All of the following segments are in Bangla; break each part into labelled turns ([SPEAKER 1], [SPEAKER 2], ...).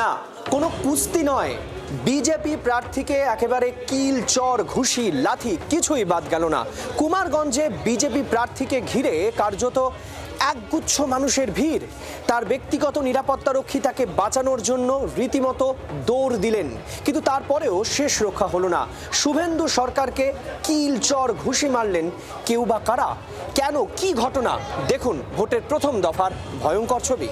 [SPEAKER 1] না, কোনো কুস্তি নয়। বিজেপি প্রার্থীকে একেবারে কিল, চর, ঘুষি, লাথি কিছুই বাদ গেল না। কুমারগঞ্জে বিজেপি প্রার্থীকে ঘিরে কার্যত একগুচ্ছ মানুষের ভিড়। তার ব্যক্তিগত নিরাপত্তারক্ষী তাকে বাঁচানোর জন্য রীতিমতো দৌড় দিলেন, কিন্তু তারপরেও শেষ রক্ষা হলো না। শুভেন্দু সরকারকে কিল, চর, ঘুষি মারলেন কেউ বা কারা? কেন, কি ঘটনা? দেখুন ভোটের প্রথম দফার ভয়ঙ্কর ছবি।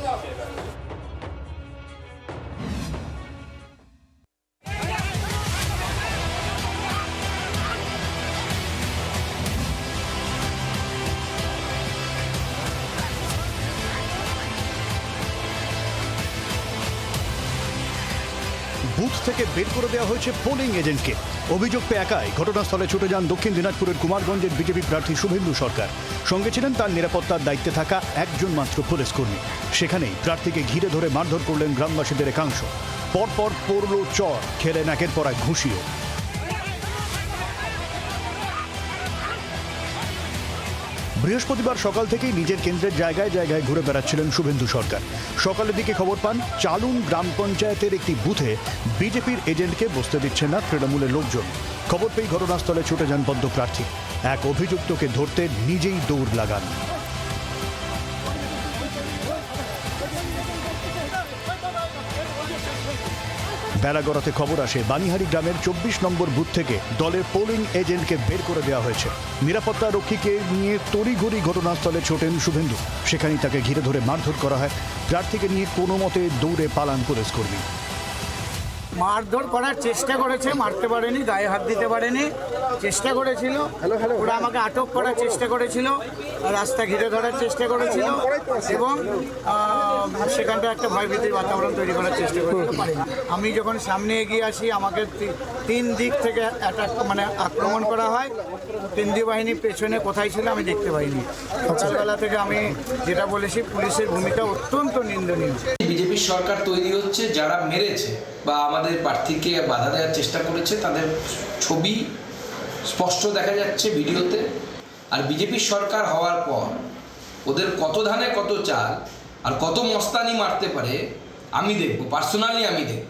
[SPEAKER 2] বুথ থেকে বের করে দেওয়া হয়েছে পোলিং এজেন্টকে। অভিযোগ পেয়ে একাই ঘটনাস্থলে ছুটে যান দক্ষিণ দিনাজপুরের কুমারগঞ্জের বিজেপি প্রার্থী শুভেন্দু সরকার। সঙ্গে ছিলেন তার নিরাপত্তার দায়িত্বে থাকা একজন মাত্র পুলিশ কর্মী। সেখানেই প্রার্থীকে ঘিরে ধরে মারধর করলেন গ্রামবাসীদের একাংশ। পরপর পড়ল চর, খেলেন একের পর এক ঘুষিও। বৃহস্পতিবার সকাল থেকেই নিজের কেন্দ্রের জায়গায় জায়গায় ঘুরে বেড়াচ্ছিলেন শুভেন্দু সরকার। সকালের দিকে খবর পান চালুন গ্রাম পঞ্চায়েতের একটি বুথে বিজেপির এজেন্টকে বসতে দিচ্ছে না তৃণমূলের লোকজন। খবর পেয়ে ঘটনাস্থলে ছুটে যান পদ্মপ্রার্থী। এক অভিযুক্তকে ধরতে নিজেই দৌড় লাগান। বেলা গড়াতে খবর আসে বানিহারি গ্রামের 24 নম্বর বুথ থেকে দলের পোলিং এজেন্টকে বের করে দেওয়া হয়েছে। নিরাপত্তা রক্ষীকে নিয়ে তড়িঘড়ি ঘটনাস্থলে ছোটেন শুভেন্দু। সেখানেই তাকে ঘিরে ধরে মারধর করা হয়। প্রার্থীকে নিয়ে কোনো মতে দৌড়ে পালান পুলিশ কর্মী।
[SPEAKER 3] মারধর করার চেষ্টা করেছে, মারতে পারেনি, গায়ে হাত দিতে পারেনি, চেষ্টা করেছিল। ওরা আমাকে আটক করার চেষ্টা করেছিল, রাস্তা ঘিরে ধরার চেষ্টা করেছিল এবং সেখানটা একটা ভয়ভীতির বাতাবরণ তৈরি করার চেষ্টা করেছিল। আমি যখন সামনে এগিয়ে আসি আমাকে তিন দিক থেকে আক্রমণ করা হয়। কেন্দ্রীয় বাহিনী পেছনে কোথায় ছিল আমি দেখতে পাইনি। সকালবেলা থেকে আমি যেটা বলেছি, পুলিশের ভূমিকা অত্যন্ত নিন্দনীয়।
[SPEAKER 4] বিজেপির সরকার তৈরি হচ্ছে, যারা মেরেছে বা আমাদের প্রার্থীকে বাধা দেওয়ার চেষ্টা করেছে তাদের ছবি স্পষ্ট দেখা যাচ্ছে ভিডিওতে। আর বিজেপির সরকার হওয়ার পর ওদের কত ধানে কত চাল আর কত মস্তানি মারতে পারে আমি দেখব, পার্সোনালি আমি দেখব।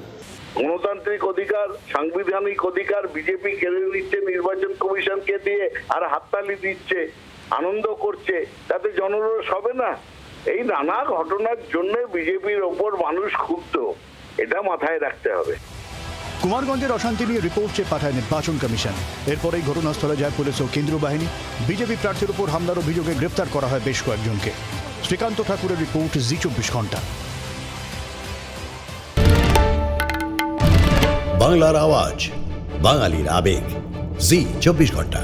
[SPEAKER 5] গণতান্ত্রিক অধিকার, সাংবিধানিক অধিকার বিজেপি কেড়ে নিচ্ছে নির্বাচন কমিশনকে দিয়ে, আর হাততালি দিচ্ছে, আনন্দ করছে, তাতে জনরোষ হবে না? এই নানা ঘটনার জন্য বিজেপির ওপর মানুষ ক্ষুব্ধ, এটা মাথায় রাখতে হবে।
[SPEAKER 2] কুমারগঞ্জের অশান্তি নিয়ে রিপোর্ট চেয়ে পাঠায় নির্বাচন কমিশন। এরপরেই ঘটনাস্থলে যায় পুলিশ ও কেন্দ্রীয় বাহিনী। বিজেপি প্রার্থীর উপর হামলার অভিযোগে গ্রেপ্তার করা হয় বেশ কয়েকজনকে। শ্রীকান্ত ঠাকুরের রিপোর্ট, জি 24 ঘন্টা।
[SPEAKER 6] বাংলার আওয়াজ, বাঙালির আবেগ, জি 24 ঘন্টা।